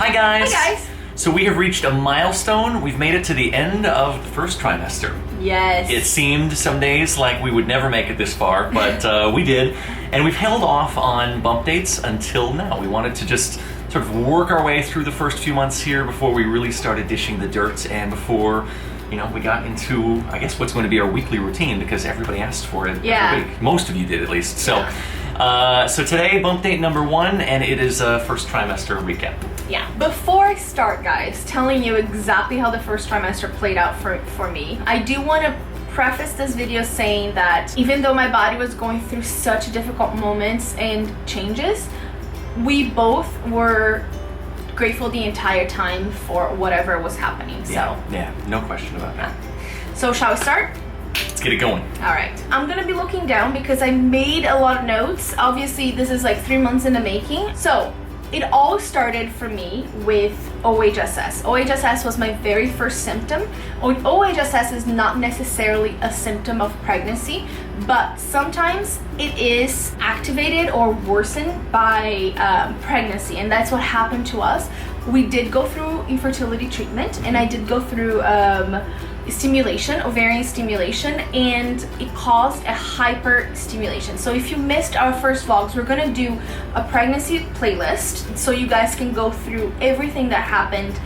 Hi guys! Hi guys! So we have reached a milestone. We've made it to the end of the first trimester. Yes. It seemed some days like we would never make it this far, but we did. And we've held off on bump dates until now. We wanted to just sort of work our way through the first few months here before we really started dishing the dirt and before, you know, we got into, I guess, what's going to be our weekly routine because everybody asked for it every week. Most of you did, at least. So, so today, bump date number 1, and it is a first trimester recap. Yeah. Before I start, guys, telling you exactly how the first trimester played out for me, I do want to preface this video saying that even though my body was going through such difficult moments and changes, we both were grateful the entire time for whatever was happening. So yeah, no question about that. So shall we start? Let's get it going. All right. I'm gonna be looking down because I made a lot of notes. Obviously, this is like 3 months in the making. So it all started for me with OHSS. OHSS was my very first symptom. OHSS is not necessarily a symptom of pregnancy, but sometimes it is activated or worsened by pregnancy, and that's what happened to us. We did go through infertility treatment, and I did go through stimulation, ovarian stimulation, and it caused a hyperstimulation. So if you missed our first vlogs, we're gonna do a pregnancy playlist so you guys can go through everything that happened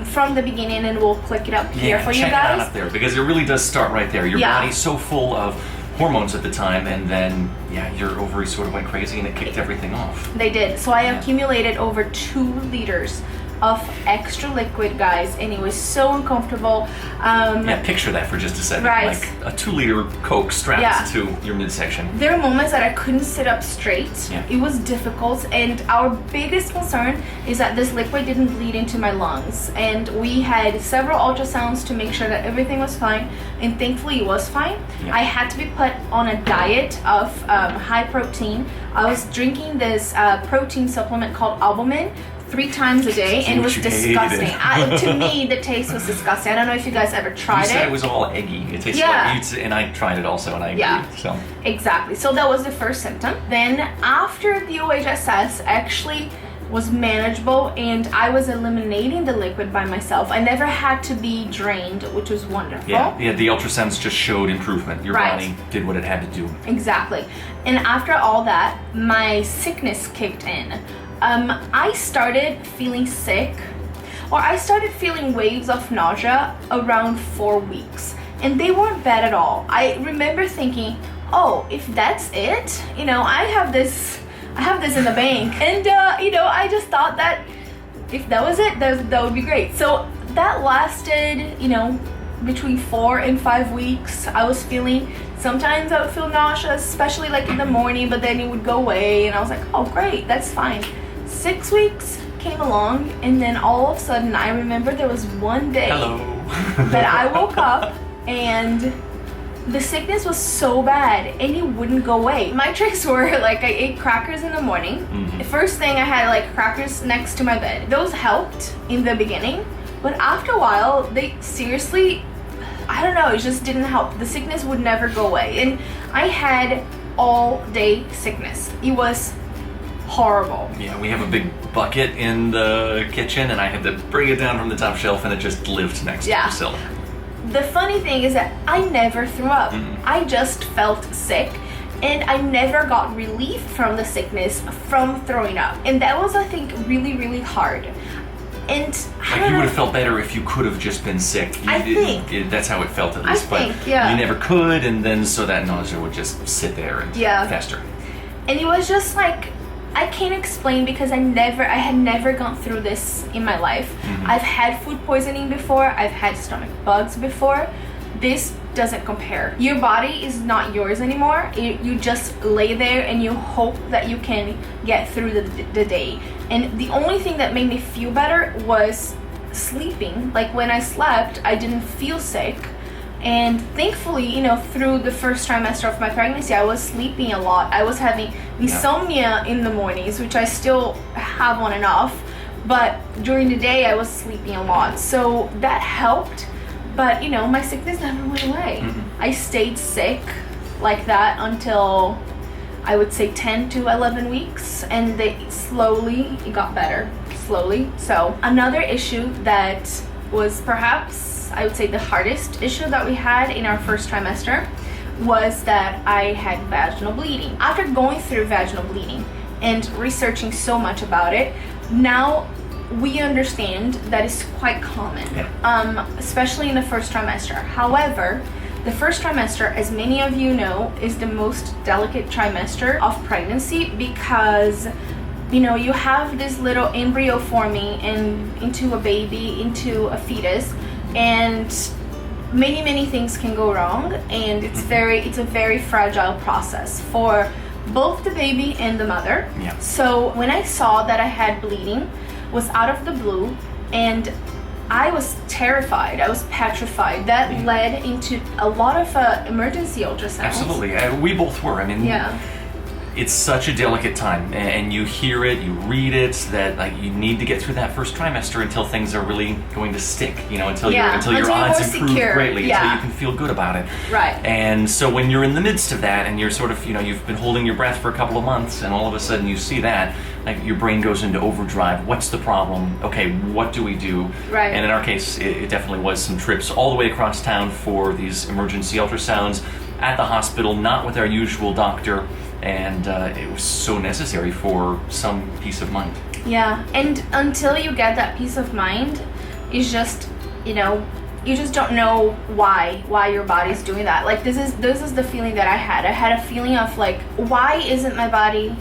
from the beginning, and we'll click it up here for you guys. Check it out up there because it really does start right there. Your body's so full of hormones at the time, and then your ovaries sort of went crazy and it kicked everything off. They did. So I accumulated over 2 liters of extra liquid, guys, and it was so uncomfortable. Picture that for just a second. Right. Like a 2-liter Coke strapped to your midsection. There are moments that I couldn't sit up straight. It was difficult, and our biggest concern is that this liquid didn't bleed into my lungs, and we had several ultrasounds to make sure that everything was fine, and thankfully it was fine. I had to be put on a diet of high protein. I was drinking this protein supplement called albumin 3 times a day, and it was disgusting. To me, the taste was disgusting. I don't know if you guys ever tried it. You said it was all eggy. It tasted like meat, and I tried it also, and I agreed. So exactly. So that was the first symptom. Then after the OHSS actually was manageable, and I was eliminating the liquid by myself. I never had to be drained, which was wonderful. Yeah, the ultrasounds just showed improvement. Your body did what it had to do. Exactly. And after all that, my sickness kicked in. I started feeling sick, or I started feeling waves of nausea around 4 weeks, and they weren't bad at all. I remember thinking, oh, if that's it, you know, I have this in the bank, and you know, I just thought that if that was it, that would be great. So that lasted, you know, between 4 and 5 weeks. I was feeling, sometimes I would feel nauseous, especially like in the morning, but then it would go away, and I was like, oh great, that's fine. 6 weeks came along, and then all of a sudden I remember there was one day that I woke up and the sickness was so bad and it wouldn't go away. My tricks were like I ate crackers in the morning. The first thing I had like crackers next to my bed. Those helped in the beginning, but after a while they seriously, I don't know, it just didn't help. The sickness would never go away, and I had all day sickness. It was horrible. Yeah, we have a big bucket in the kitchen, and I had to bring it down from the top shelf, and it just lived next to Priscilla. The funny thing is that I never threw up. I just felt sick, and I never got relief from the sickness from throwing up, and that was, I think, really, really hard. And you would have felt better if you could have just been sick. I think that's how it felt, at least. But you never could, and then so that nausea would just sit there and fester. And it was just like, I can't explain because I had never gone through this in my life. I've had food poisoning before. I've had stomach bugs before. This doesn't compare. Your body is not yours anymore. You just lay there and you hope that you can get through the day. And the only thing that made me feel better was sleeping. Like when I slept, I didn't feel sick. And thankfully, you know, through the first trimester of my pregnancy, I was sleeping a lot. I was having insomnia in the mornings, which I still have on and off. But during the day, I was sleeping a lot. So that helped. But, you know, my sickness never went away. I stayed sick like that until I would say 10 to 11 weeks. And it got better. slowly. So another issue that was perhaps, I would say, the hardest issue that we had in our first trimester was that I had vaginal bleeding. After going through vaginal bleeding and researching so much about it, now we understand that it's quite common, especially in the first trimester. However, the first trimester, as many of you know, is the most delicate trimester of pregnancy because, you know, you have this little embryo forming into a baby, into a fetus, and many things can go wrong, and it's a very fragile process for both the baby and the mother. Yeah. So when I saw that I had bleeding, was out of the blue, and I was terrified. I was petrified. That led into a lot of emergency ultrasounds. Absolutely. We both were. I mean, it's such a delicate time, and you hear it, you read it, that like you need to get through that first trimester until things are really going to stick, you know, until your odds improve greatly, until you can feel good about it. Right. And so when you're in the midst of that, and you're sort of, you know, you've been holding your breath for a couple of months, and all of a sudden you see that, like your brain goes into overdrive. What's the problem? Okay, what do we do? Right. And in our case, it definitely was some trips all the way across town for these emergency ultrasounds at the hospital, not with our usual doctor. And it was so necessary for some peace of mind. Yeah, and until you get that peace of mind, it's just, you know, you just don't know why your body's doing that. Like this is the feeling that I had. I had a feeling of like, why isn't my body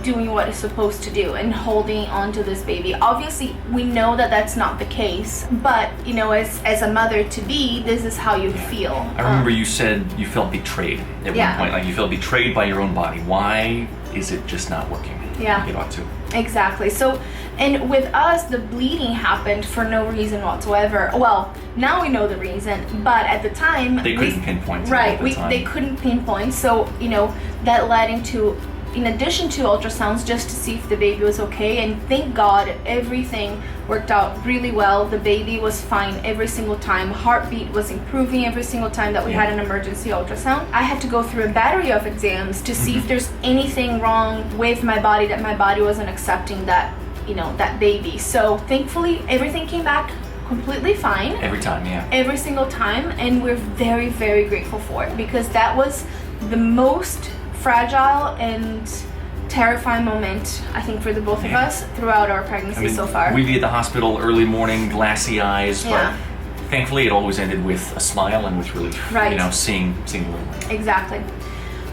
doing what it's supposed to do and holding on to this baby? Obviously, we know that that's not the case, but you know, as a mother to be, this is how you feel. I remember you said you felt betrayed at one point, like you felt betrayed by your own body. Why is it just not working? Yeah, it ought to. Exactly. So, and with us, the bleeding happened for no reason whatsoever. Well, now we know the reason, but at the time they couldn't pinpoint. Right, they couldn't pinpoint. So you know, that led into, in addition to ultrasounds, just to see if the baby was okay, and thank God everything worked out really well. The baby was fine every single time. Heartbeat was improving every single time that we had an emergency ultrasound. I had to go through a battery of exams to see if there's anything wrong with my body, that my body wasn't accepting that, you know, that baby. So thankfully everything came back completely fine. Every time, every single time, and we're very grateful for it, because that was the most fragile and terrifying moment, I think, for the both of us throughout our pregnancy so far. We'd be at the hospital early morning, glassy eyes, but thankfully it always ended with a smile and with relief. You know, seeing the little one. Exactly.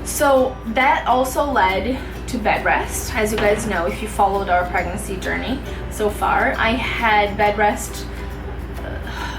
So that also led to bed rest. As you guys know, if you followed our pregnancy journey so far, I had bed rest.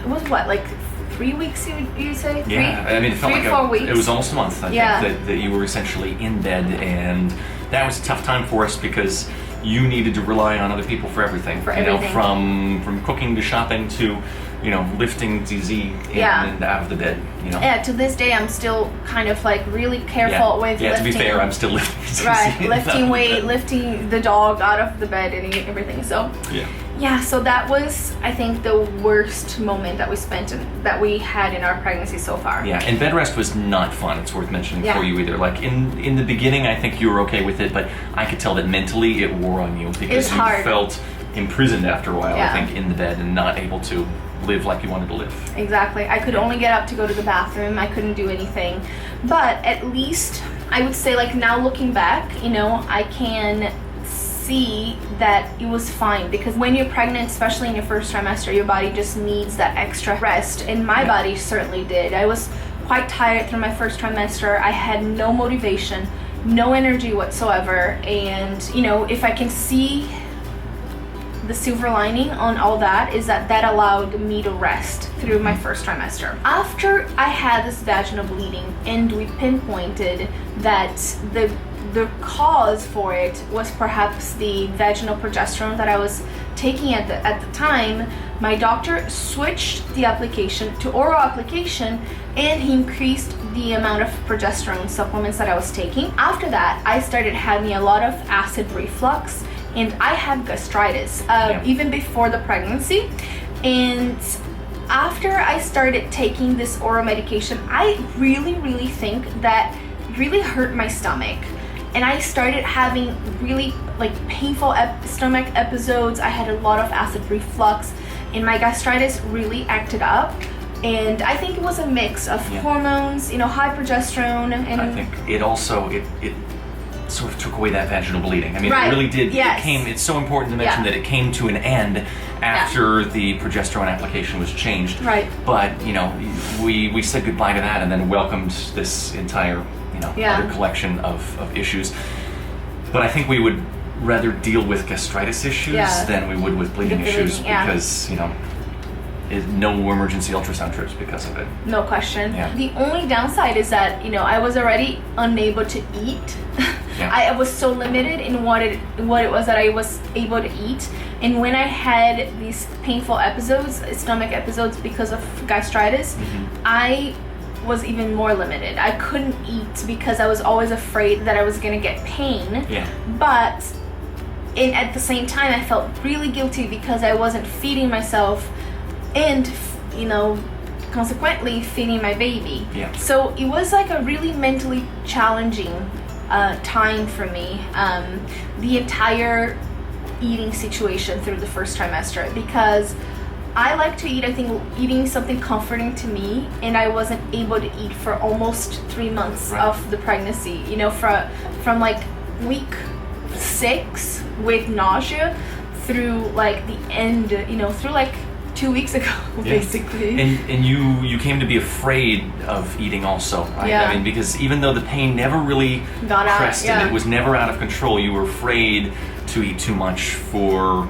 It was what, like 3 weeks, you say? I mean, it felt like 4 weeks. It was almost a month, I think, that you were essentially in bed, and that was a tough time for us because you needed to rely on other people for everything. Know, from cooking to shopping to, you know, lifting ZZ in and out of the bed, you know. Yeah, to this day I'm still kind of like really careful with lifting. To be fair, I'm still lifting ZZ. Right, lifting weight, lifting the dog out of the bed and everything, so. Yeah, so that was, I think, the worst moment that we had in our pregnancy so far. Yeah, and bed rest was not fun, it's worth mentioning for you either. Like in the beginning, I think you were okay with it, but I could tell that mentally it wore on you because you felt imprisoned after a while, I think, in the bed and not able to live like you wanted to live. Exactly. I could only get up to go to the bathroom. I couldn't do anything. But at least I would say, like, now looking back, you know, I can see that it was fine, because when you're pregnant, especially in your first trimester, your body just needs that extra rest, and my body certainly did. I was quite tired through my first trimester. I had no motivation, no energy whatsoever, and you know, if I can see the silver lining on all that, is that allowed me to rest through my first trimester. After I had this vaginal bleeding and we pinpointed that the cause for it was perhaps the vaginal progesterone that I was taking at the time, my doctor switched the application to oral application, and he increased the amount of progesterone supplements that I was taking. After that, I started having a lot of acid reflux, and I had gastritis even before the pregnancy. And after I started taking this oral medication, I really think that really hurt my stomach. and I started having really like painful stomach episodes. I had a lot of acid reflux, and my gastritis really acted up. And I think it was a mix of hormones, high progesterone, and I think it also it sort of took away that vaginal bleeding. I mean, Right. it really did. Yes. It's so important to mention that it came to an end after the progesterone application was changed. Right. But we said goodbye to that and then welcomed this entire other collection of issues. But I think we would rather deal with gastritis issues than we would with bleeding issues because no emergency ultrasound trips because of it. No question. Yeah. The only downside is that I was already unable to eat. Yeah. I was so limited in what it was that I was able to eat, and when I had these painful episodes, stomach episodes because of gastritis, I was even more limited. I couldn't eat because I was always afraid that I was gonna get pain. Yeah. But at the same time, I felt really guilty because I wasn't feeding myself, and consequently feeding my baby. Yeah. So it was like a really mentally challenging time for me, the entire eating situation through the first trimester, because I like to eat. I think eating is something comforting to me, and I wasn't able to eat for almost 3 months of the pregnancy. From like week 6 with nausea through like the end, through like 2 weeks ago, basically. And you came to be afraid of eating also, right? Yeah. I mean, because even though the pain never really Got out, crested, it was never out of control, you were afraid to eat too much for,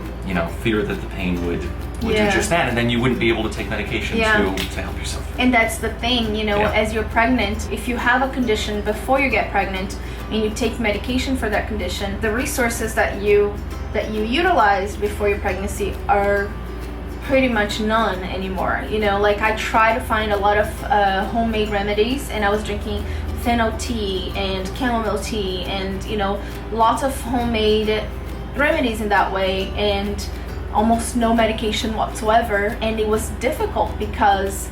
fear that the pain would do just that, and then you wouldn't be able to take medication to help yourself. And that's the thing, as you're pregnant, if you have a condition before you get pregnant and you take medication for that condition, the resources that you utilized before your pregnancy are pretty much none anymore. Like I try to find a lot of homemade remedies, and I was drinking fennel tea and chamomile tea and lots of homemade remedies in that way, and almost no medication whatsoever. And it was difficult because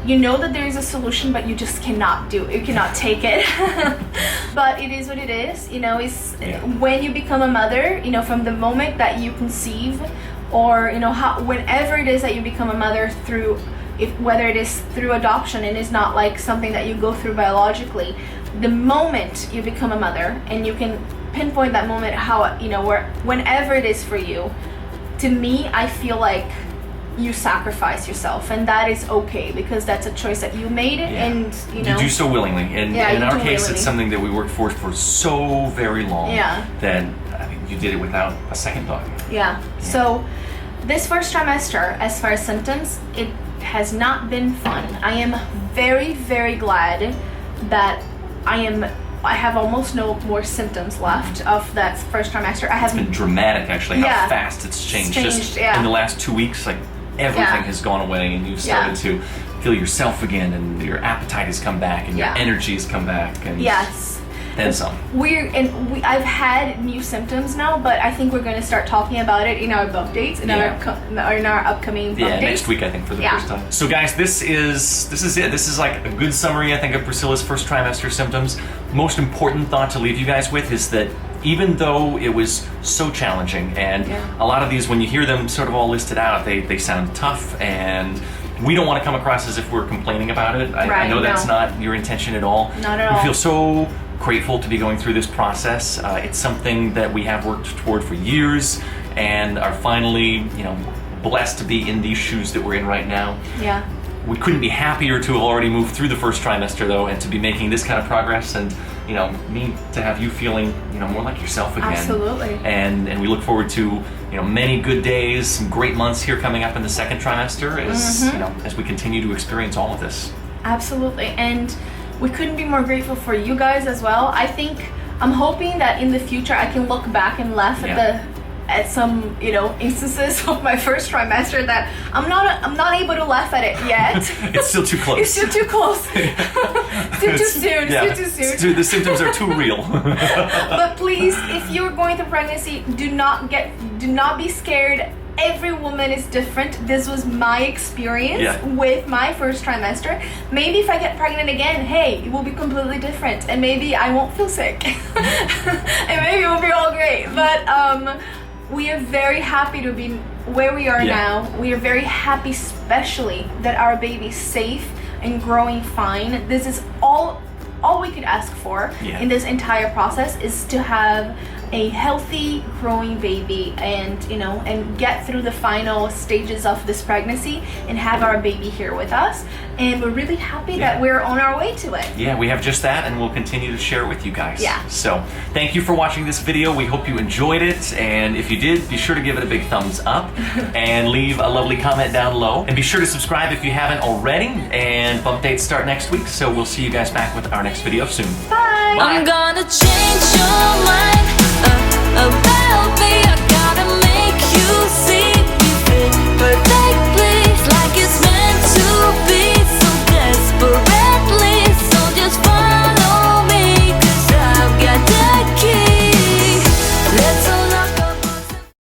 that there is a solution, but you just cannot take it. But it is what it is. It's when you become a mother, from the moment that you conceive, or whenever it is that you become a mother, whether it is through adoption and it's not like something that you go through biologically, the moment you become a mother, and you can pinpoint that moment, whenever it is for you, to me, I feel like you sacrifice yourself, and that is okay because that's a choice that you made, and you do so willingly. And in our case, willingly. It's something that we worked for so very long that you did it without a second thought. Yeah. So this first trimester, as far as symptoms, it has not been fun. I am very, very glad that I have almost no more symptoms left of that first trimester. It's been dramatic, actually, how fast it's changed. Just in the last 2 weeks, like everything has gone away, and you've started to feel yourself again, and your appetite has come back, and your energy has come back, and then some. I've had new symptoms now, but I think we're going to start talking about it in our bump dates, in our upcoming bump dates. Next week, I think, for the first time. So guys, this is it. This is like a good summary, I think, of Priscilla's first trimester symptoms. Most important thought to leave you guys with is that even though it was so challenging, and a lot of these, when you hear them sort of all listed out, they sound tough, and we don't want to come across as if we're complaining about it. I know that's not your intention at all. Not at all. We feel so grateful to be going through this process. It's something that we have worked toward for years, and are finally, blessed to be in these shoes that we're in right now. Yeah. We couldn't be happier to have already moved through the first trimester, though, and to be making this kind of progress, and me to have you feeling more like yourself again. Absolutely. And we look forward to many good days, some great months here coming up in the second trimester as we continue to experience all of this. Absolutely. And we couldn't be more grateful for you guys as well. I'm hoping that in the future I can look back and laugh at some instances of my first trimester that I'm not able to laugh at it yet. It's still too close. It's still too close. Still too soon. Yeah. Still too soon. The symptoms are too real. But please, if you're going through pregnancy, do not be scared. every woman is different. This was my experience with my first trimester. Maybe if I get pregnant again, hey, it will be completely different, and maybe I won't feel sick, and maybe it will be all great. But we are very happy to be where we are now. We are very happy, especially that our baby's safe and growing fine. This is all we could ask for in this entire process, is to have a healthy growing baby, and and get through the final stages of this pregnancy and have our baby here with us. And we're really happy that we're on our way to it. Yeah, we have just that, and we'll continue to share it with you guys. Yeah. So thank you for watching this video. We hope you enjoyed it, and if you did, be sure to give it a big thumbs up and leave a lovely comment down low. And be sure to subscribe if you haven't already, and bump dates start next week, so we'll see you guys back with our next video soon. Bye! I'm gonna change.